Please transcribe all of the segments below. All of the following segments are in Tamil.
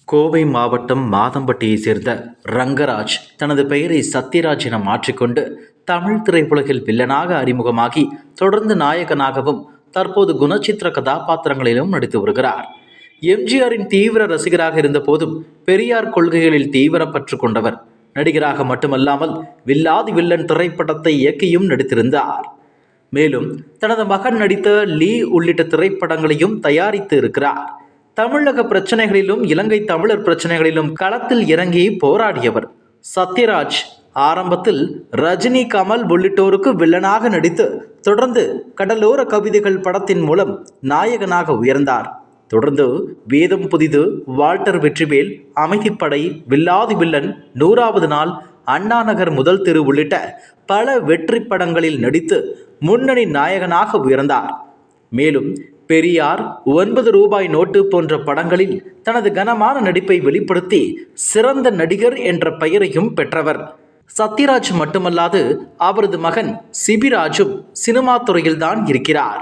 கோவை மாவட்டம் மாதம்பட்டியை சேர்ந்த ரங்கராஜ் தனது பெயரை சத்யராஜ் என மாற்றிக்கொண்டு தமிழ் திரையுலகில் வில்லனாக அறிமுகமாகி தொடர்ந்து நாயகனாகவும் தற்போது குணச்சித்திர கதாபாத்திரங்களிலும் நடித்து வருகிறார். எம்ஜிஆரின் தீவிர ரசிகராக இருந்த போதும் பெரியார் கொள்கைகளில் தீவிர பற்று கொண்டவர். நடிகராக மட்டுமல்லாமல் வில்லாதி வில்லன் திரைப்படத்தை இயக்கியும் நடித்திருந்தார். மேலும் தனது மகன் நடித்த லீ உள்ளிட்ட திரைப்படங்களையும் தயாரித்து இருக்கிறார். தமிழக பிரச்சனைகளிலும் இலங்கை தமிழர் பிரச்சனைகளிலும் களத்தில் இறங்கி போராடியவர் சத்யராஜ். ஆரம்பத்தில் ரஜினி, கமல் உள்ளிட்டோருக்கு வில்லனாக நடித்து தொடர்ந்து கடலோர கவிதைகள் படத்தின் மூலம் நாயகனாக உயர்ந்தார். தொடர்ந்து வேதம் புதிது, வால்டர் வெற்றிவேல், அமைதிப்படை, வில்லாதி வில்லன், 100வது நாள், அண்ணா நகர் முதல் தெரு உள்ளிட்ட பல வெற்றி படங்களில் நடித்து முன்னணி நாயகனாக உயர்ந்தார். மேலும் பெரியார், 9 ரூபாய் நோட்டு போன்ற படங்களில் தனது கனமான நடிப்பை வெளிப்படுத்தி சிறந்த நடிகர் என்ற பெயரையும் பெற்றவர். சத்யராஜ் மட்டுமல்லாது அவரது மகன் சிபிராஜும் சினிமா துறையில்தான் இருக்கிறார்.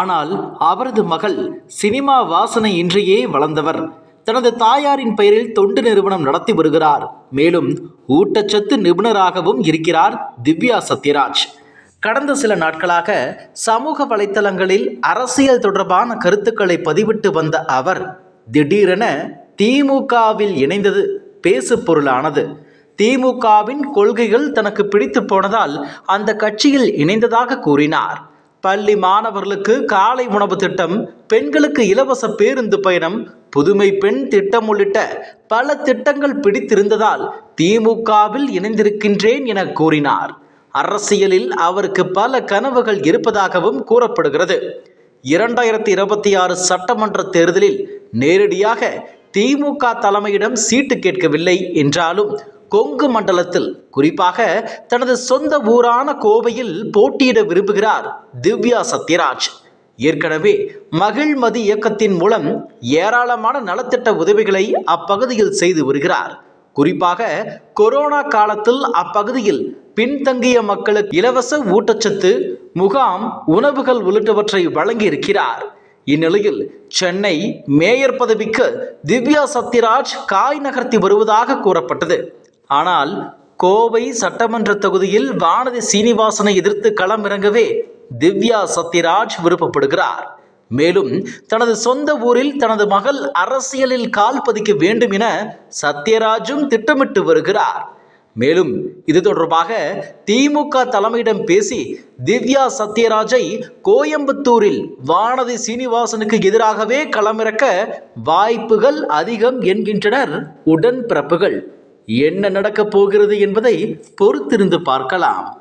ஆனால் அவரது மகள் சினிமா வாசனை இன்றியே வளர்ந்தவர். தனது தாயாரின் பெயரில் தொண்டு நிறுவனம் நடத்தி வருகிறார். மேலும் ஊட்டச்சத்து நிபுணராகவும் இருக்கிறார் திவ்யா சத்யராஜ். கடந்த சில நாட்களாக சமூக வலைத்தளங்களில் அரசியல் தொடர்பான கருத்துக்களை பதிவிட்டு வந்த அவர் திடீரென திமுகவில் இணைந்தது பேசு பொருளானது. திமுகவின் கொள்கைகள் தனக்கு பிடித்து போனதால் அந்த கட்சியில் இணைந்ததாக கூறினார். பள்ளி மாணவர்களுக்கு காலை உணவு திட்டம், பெண்களுக்கு இலவச பேருந்து பயணம், புதுமை பெண் திட்டம் உள்ளிட்ட பல திட்டங்கள் பிடித்திருந்ததால் திமுகவில் இணைந்திருக்கின்றேன் என கூறினார். அரசியலில் அவருக்கு பல கனவுகள் இருப்பதாகவும் கூறப்படுகிறது. 2026 சட்டமன்ற தேர்தலில் நேரடியாக திமுக தலைமையிடம் சீட்டு கேட்கவில்லை என்றாலும் கொங்கு மண்டலத்தில், குறிப்பாக தனது சொந்த ஊரான கோவையில் போட்டியிட விரும்புகிறார் திவ்யா சத்யராஜ். ஏற்கனவே மகிழ்மதி இயக்கத்தின் மூலம் ஏராளமான நலத்திட்ட உதவிகளை அப்பகுதியில் செய்து வருகிறார். குறிப்பாக கொரோனா காலத்தில் அப்பகுதியில் பின்தங்கிய மக்களுக்கு இலவச ஊட்டச்சத்து முகாம், உணவுகள் உள்ளிட்டவற்றை வழங்கி இருக்கிறார். இந்நிலையில் சென்னை மேயர் பதவிக்கு திவ்யா சத்யராஜ் காய் நகர்த்தி வருவதாக கூறப்பட்டது. ஆனால் கோவை சட்டமன்ற தொகுதியில் வானதி சீனிவாசனை எதிர்த்து களமிறங்கவே திவ்யா சத்யராஜ் விருப்பப்படுகிறார். மேலும் தனது சொந்த ஊரில் தனது மகள் அரசியலில் கால் பதிக்க வேண்டும் என சத்யராஜும் திட்டமிட்டு வருகிறார். மேலும் இது தொடர்பாக திமுக தலைமையிடம் பேசி திவ்யா சத்யராஜை கோயம்புத்தூரில் வானதி சீனிவாசனுக்கு எதிராகவே களமிறக்க வாய்ப்புகள் அதிகம் என்கின்றனர் உடன்பிறப்புகள். என்ன நடக்கப் போகிறது என்பதை பொறுத்திருந்து பார்க்கலாம்.